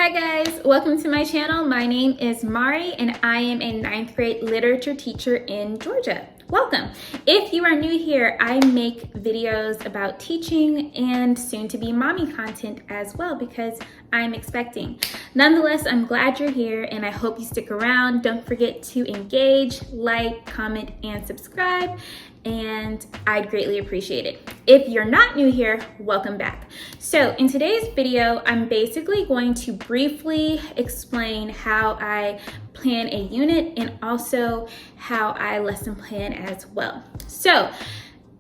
Hi guys, welcome to my channel. My name is Mari and I am a 9th grade literature teacher in Georgia. Welcome. If you are new here, I make videos about teaching and soon to be mommy content as well because I'm expecting. Nonetheless, I'm glad you're here and I hope you stick around. Don't forget to engage, like, comment, and subscribe, and I'd greatly appreciate it. If you're not new here, welcome back. So in today's video, I'm basically going to briefly explain how I plan a unit and also how I lesson plan as well. So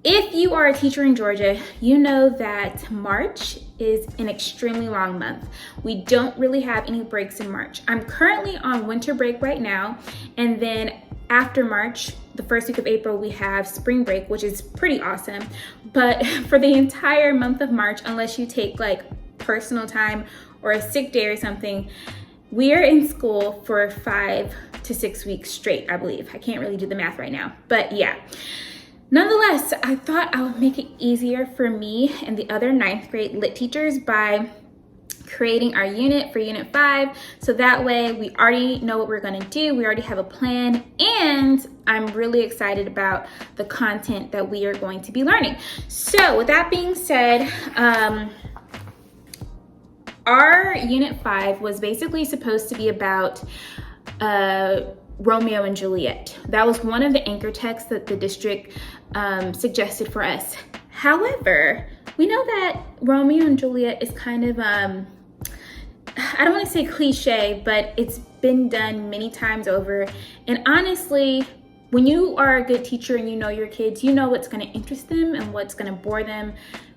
if you are a teacher in Georgia, you know that March is an extremely long month. We don't really have any breaks in March. I'm currently on winter break right now, and then after March, the first week of April, we have spring break, which is pretty awesome. But for the entire month of March, unless you take like personal time or a sick day or something, we are in school for 5 to 6 weeks straight, I believe. I can't really do the math right now, but yeah. Nonetheless, I thought I would make it easier for me and the other 9th grade lit teachers by creating our unit for Unit 5. So that way we already know what we're gonna do. We already have a plan, and I'm really excited about the content that we are going to be learning. So with that being said, our Unit 5 was basically supposed to be about Romeo and Juliet. That was one of the anchor texts that the district suggested for us. However, we know that Romeo and Juliet is kind of, I don't want to say cliche, but it's been done many times over. And honestly, when you are a good teacher and you know your kids, you know what's going to interest them and what's going to bore them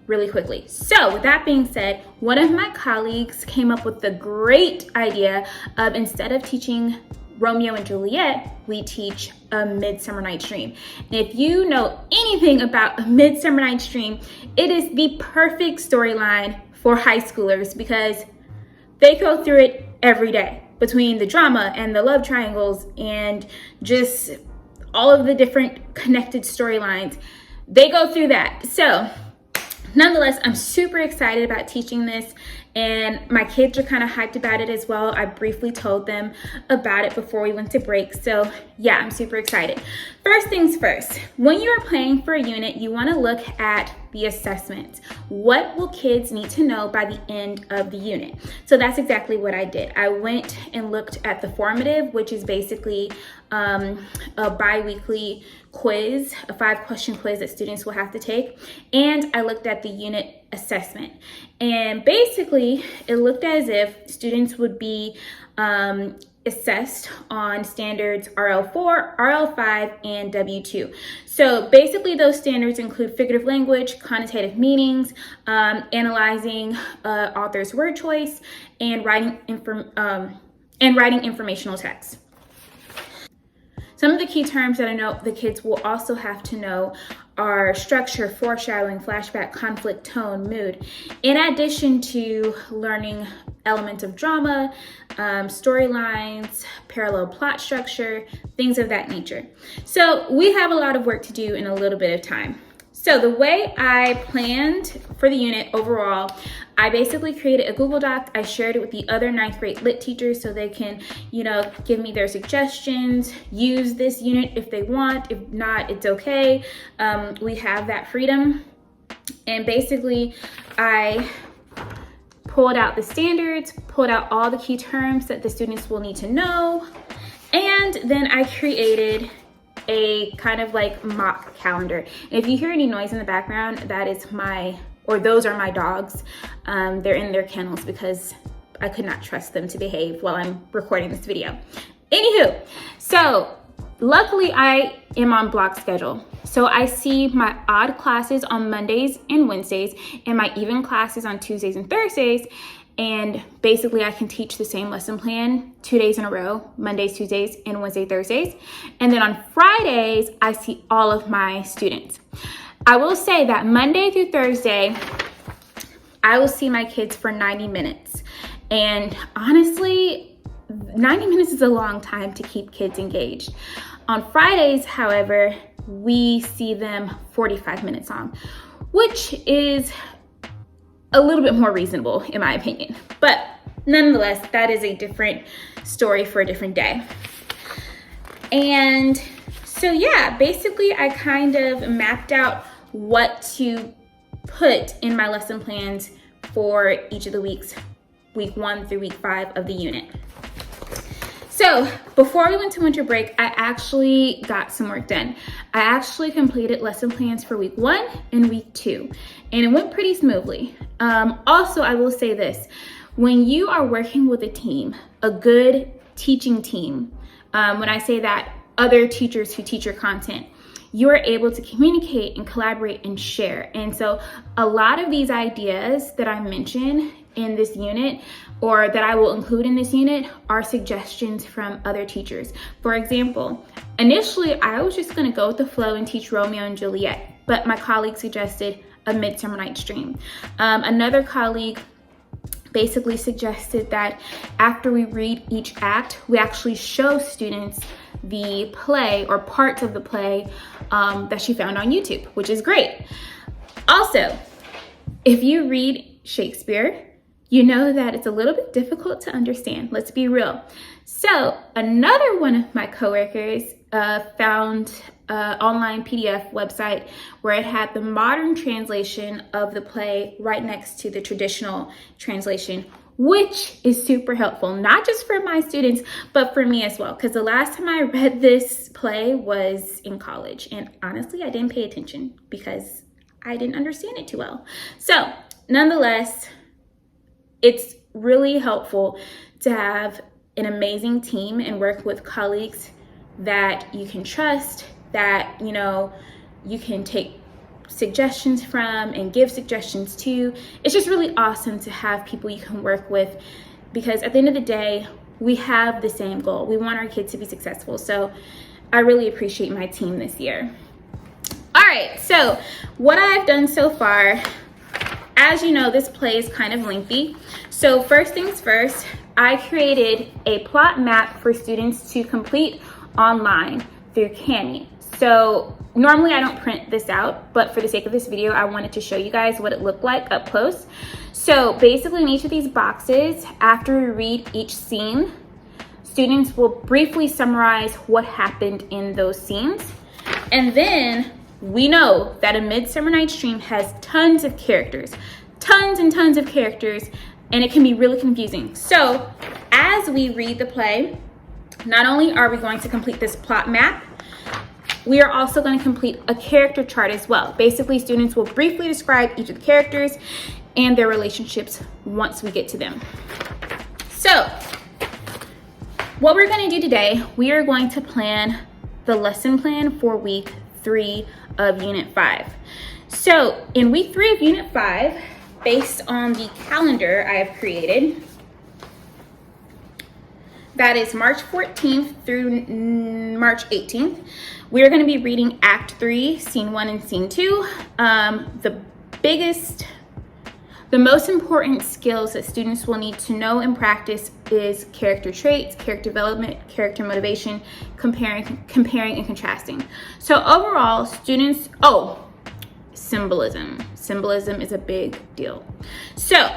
really quickly. So with that being said, one of my colleagues came up with the great idea of, instead of teaching Romeo and Juliet, we teach A Midsummer Night's Dream. And if you know anything about A Midsummer Night's Dream, it is the perfect storyline for high schoolers because they go through it every day, between the drama and the love triangles and just all of the different connected storylines. They go through that. So nonetheless, I'm super excited about teaching this, and my kids are kind of hyped about it as well. I briefly told them about it before we went to break. So yeah, I'm super excited. First things first, when you're planning for a unit, you want to look at the assessments. What will kids need to know by the end of the unit? So that's exactly what I did. I went and looked at the formative, which is basically a bi-weekly quiz, a 5-question quiz that students will have to take. And I looked at the unit assessment. And basically, it looked as if students would be assessed on standards RL4, RL5, and W2. So basically those standards include figurative language, connotative meanings, analyzing author's word choice, and writing informational text. Some of the key terms that I know the kids will also have to know are structure, foreshadowing, flashback, conflict, tone, mood, in addition to learning elements of drama, storylines, parallel plot structure, things of that nature. So we have a lot of work to do in a little bit of time. So the way I planned for the unit overall, I basically created a Google Doc. I shared it with the other 9th grade lit teachers so they can, give me their suggestions, use this unit if they want. If not, it's okay. We have that freedom. And basically, I pulled out the standards, pulled out all the key terms that the students will need to know, and then I created a kind of like mock calendar. And if you hear any noise in the background, that is those are my dogs. They're in their kennels because I could not trust them to behave while I'm recording this video. Anywho, so luckily I am on block schedule. So I see my odd classes on Mondays and Wednesdays and my even classes on Tuesdays and Thursdays. And basically I can teach the same lesson plan 2 days in a row, Mondays, Tuesdays, and Wednesday, Thursdays. And then on Fridays, I see all of my students. I will say that Monday through Thursday, I will see my kids for 90 minutes. And honestly, 90 minutes is a long time to keep kids engaged. On Fridays, however, we see them 45 minutes long, which is a little bit more reasonable in my opinion. But nonetheless, that is a different story for a different day. And so yeah, basically I kind of mapped out what to put in my lesson plans for each of the weeks, week 1 through week 5 of the unit. So before we went to winter break, I actually got some work done. I actually completed lesson plans for week 1 and week 2, and it went pretty smoothly. Also, I will say this, when you are working with a team, a good teaching team, when I say that, other teachers who teach your content, you are able to communicate and collaborate and share. And so a lot of these ideas that I mentioned in this unit, or that I will include in this unit, are suggestions from other teachers. For example, initially I was just gonna go with the flow and teach Romeo and Juliet, but my colleague suggested A Midsummer Night's Dream. Another colleague basically suggested that after we read each act, we actually show students the play or parts of the play that she found on YouTube, which is great. Also, if you read Shakespeare, you know that it's a little bit difficult to understand. Let's be real. So another one of my coworkers found an online PDF website where it had the modern translation of the play right next to the traditional translation, which is super helpful, not just for my students, but for me as well. Because the last time I read this play was in college, and honestly, I didn't pay attention because I didn't understand it too well. So nonetheless, it's really helpful to have an amazing team and work with colleagues that you can trust, that you can take suggestions from and give suggestions to. It's just really awesome to have people you can work with, because at the end of the day, we have the same goal. We want our kids to be successful. So I really appreciate my team this year. All right, so what I've done so far, as you know, this play is kind of lengthy. So first things first, I created a plot map for students to complete online through Canva. So normally I don't print this out, but for the sake of this video, I wanted to show you guys what it looked like up close. So basically in each of these boxes, after we read each scene, students will briefly summarize what happened in those scenes. And then we know that A Midsummer Night's Dream has tons of characters, tons and tons of characters, and it can be really confusing. So as we read the play, not only are we going to complete this plot map, we are also going to complete a character chart as well. Basically, students will briefly describe each of the characters and their relationships once we get to them. So what we're going to do today, we are going to plan the lesson plan for week 3 of Unit 5. So in week 3 of Unit 5, based on the calendar I have created, that is March 14th through March 18th, we are going to be reading Act 3, Scene 1 and Scene 2. The most important skills that students will need to know and practice is character traits, character development, character motivation, comparing and contrasting. So overall, students, symbolism. Symbolism is a big deal. So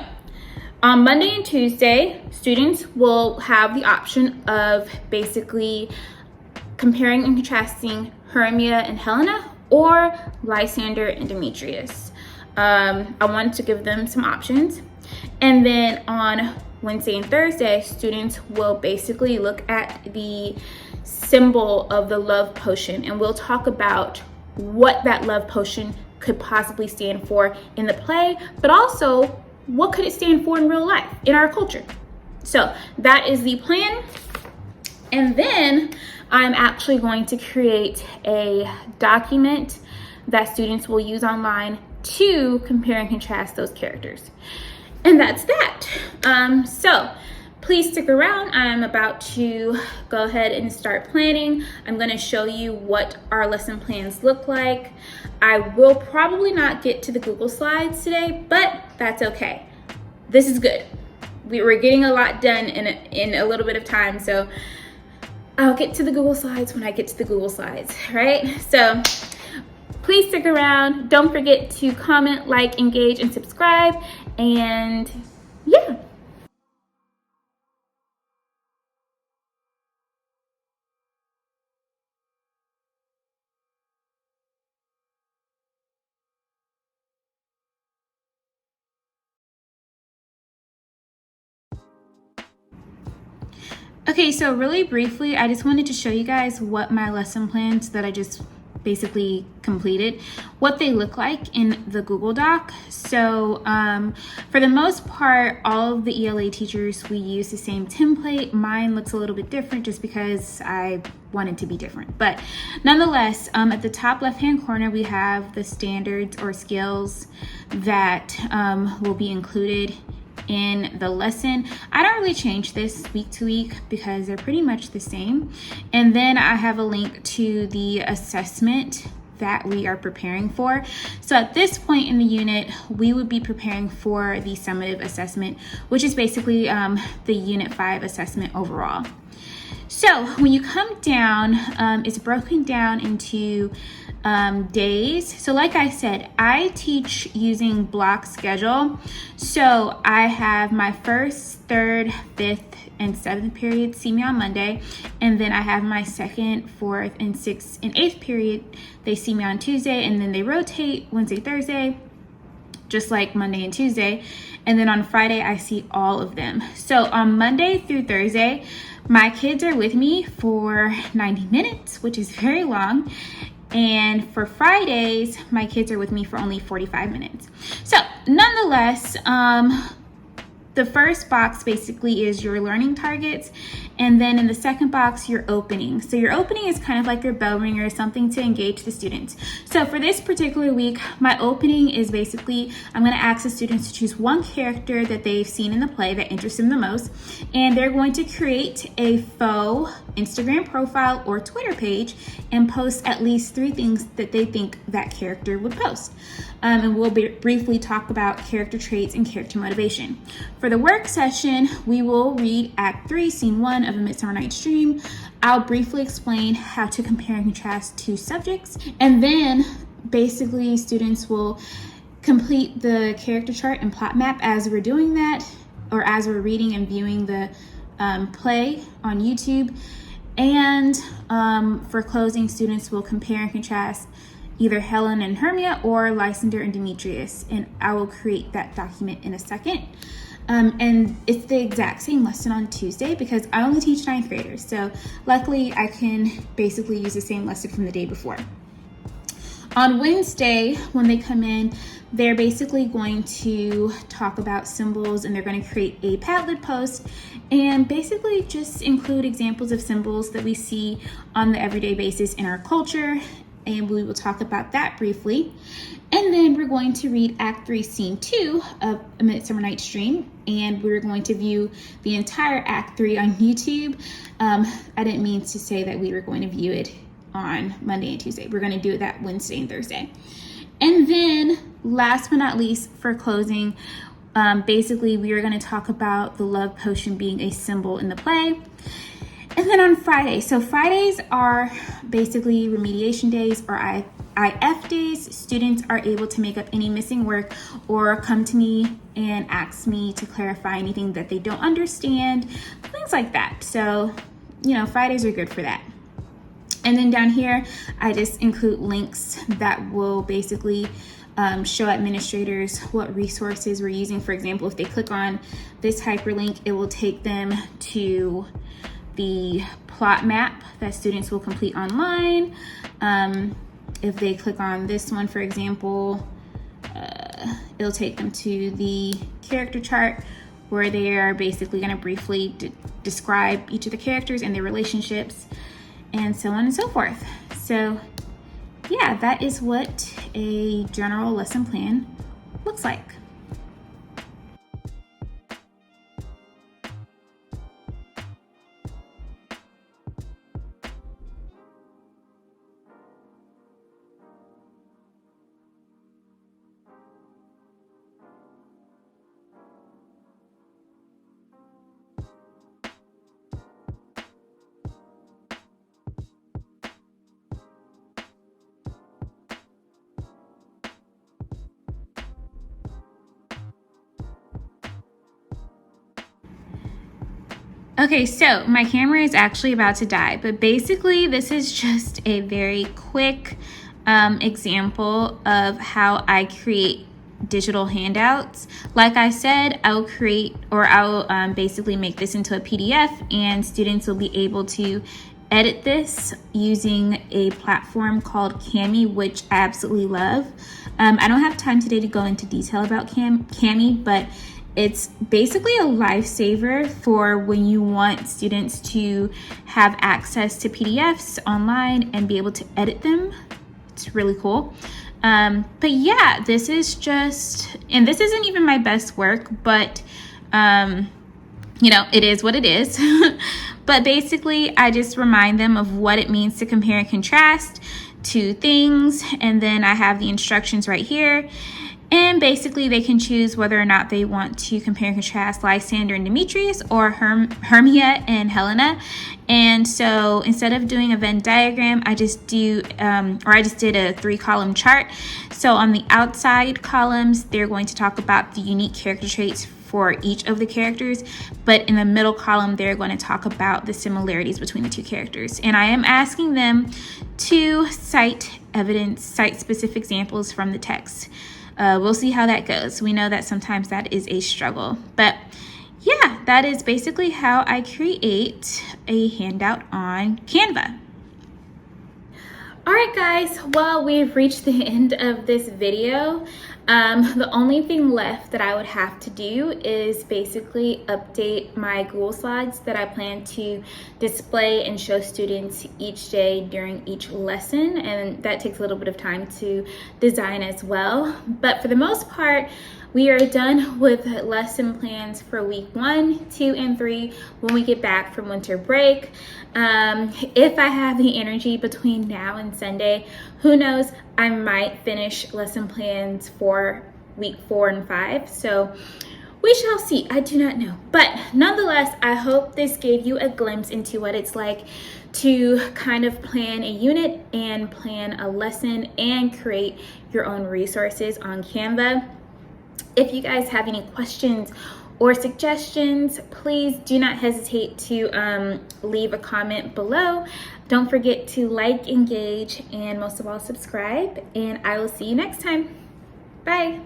on Monday and Tuesday, students will have the option of basically comparing and contrasting Hermia and Helena or Lysander and Demetrius. I wanted to give them some options. And then on Wednesday and Thursday, students will basically look at the symbol of the love potion, and we'll talk about what that love potion could possibly stand for in the play, but also what could it stand for in real life, in our culture. So that is the plan. And then I'm actually going to create a document that students will use online to compare and contrast those characters. And that's that. So please stick around. I'm about to go ahead and start planning. I'm going to show you what our lesson plans look like. I will probably not get to the Google Slides today, but that's okay. This is good. We're getting a lot done in a little bit of time, so I'll get to the Google Slides when I get to the Google Slides, right? So please stick around. Don't forget to comment, like, engage, and subscribe. And yeah. Okay, so really briefly, I just wanted to show you guys what my lesson plans that I just basically completed, what they look like in the Google Doc. So for the most part, all of the ELA teachers, we use the same template. Mine looks a little bit different just because I wanted to be different. But nonetheless, at the top left-hand corner, we have the standards or skills that will be included in the lesson. I don't really change this week to week because they're pretty much the same. And then I have a link to the assessment that we are preparing for. So at this point in the unit, we would be preparing for the summative assessment, which is basically the Unit 5 assessment overall. So when you come down, it's broken down into days. So like I said, I teach using block schedule. So I have my first, third, fifth, and seventh period see me on Monday. And then I have my second, fourth, and sixth and eighth period. They see me on Tuesday, and then they rotate Wednesday, Thursday, just like Monday and Tuesday. And then on Friday, I see all of them. So on Monday through Thursday, my kids are with me for 90 minutes, which is very long. And for Fridays, my kids are with me for only 45 minutes. So nonetheless, the first box basically is your learning targets. And then in the second box, your opening. So your opening is kind of like your bell ringer, something to engage the students. So for this particular week, my opening is basically, I'm gonna ask the students to choose one character that they've seen in the play that interests them the most. And they're going to create a faux Instagram profile or Twitter page and post at least 3 things that they think that character would post. And we'll briefly talk about character traits and character motivation. For the work session, we will read Act 3, Scene 1 of A Midsummer Night's Dream. I'll briefly explain how to compare and contrast 2 subjects. And then basically students will complete the character chart and plot map as we're doing that, or as we're reading and viewing the play on YouTube. And for closing, students will compare and contrast either Helen and Hermia or Lysander and Demetrius. And I will create that document in a second. And it's the exact same lesson on Tuesday because I only teach 9th graders. So luckily I can basically use the same lesson from the day before. On Wednesday, when they come in, they're basically going to talk about symbols and they're going to create a Padlet post and basically just include examples of symbols that we see on the everyday basis in our culture. And we will talk about that briefly. And then we're going to read Act 3, Scene 2 of A Midsummer Night's Dream. And we're going to view the entire Act 3 on YouTube. I didn't mean to say that we were going to view it on Monday and Tuesday. We're going to do it that Wednesday and Thursday. And then last but not least, for closing, basically we are going to talk about the love potion being a symbol in the play. And then on Friday, so Fridays are basically remediation days or IF days. Students are able to make up any missing work or come to me and ask me to clarify anything that they don't understand, things like that. So, Fridays are good for that. And then down here, I just include links that will basically show administrators what resources we're using. For example, if they click on this hyperlink, it will take them to the plot map that students will complete online. If they click on this one, for example, it'll take them to the character chart where they are basically going to briefly describe each of the characters and their relationships and so on and so forth. So yeah, that is what a general lesson plan looks like. Okay, so my camera is actually about to die, but basically this is just a very quick example of how I create digital handouts. Like I said, I'll basically make this into a PDF, and students will be able to edit this using a platform called Canva, which I absolutely love. I don't have time today to go into detail about Canva, but it's basically a lifesaver for when you want students to have access to PDFs online and be able to edit them. It's really cool. But yeah, this is just, and this isn't even my best work, but you know, it is what it is. But basically, I just remind them of what it means to compare and contrast two things, and then I have the instructions right here. And basically, they can choose whether or not they want to compare and contrast Lysander and Demetrius or Hermia and Helena. And so instead of doing a Venn diagram, I just did a 3-column chart. So on the outside columns, they're going to talk about the unique character traits for each of the characters, but in the middle column, they're going to talk about the similarities between the two characters. And I am asking them to cite evidence, cite specific examples from the text. We'll see how that goes. We know that sometimes that is a struggle, but yeah, that is basically how I create a handout on Canva. All right, guys, well, we've reached the end of this video. The only thing left that I would have to do is basically update my Google Slides that I plan to display and show students each day during each lesson, and that takes a little bit of time to design as well. But for the most part, we are done with lesson plans for week 1, 2, and 3 when we get back from winter break. If I have the energy between now and Sunday, who knows, I might finish lesson plans for week 4 and 5. So we shall see. I do not know. But nonetheless, I hope this gave you a glimpse into what it's like to kind of plan a unit and plan a lesson and create your own resources on Canva. If you guys have any questions or suggestions, please do not hesitate to leave a comment below. Don't forget to like, engage, and most of all, subscribe. And I will see you next time. Bye.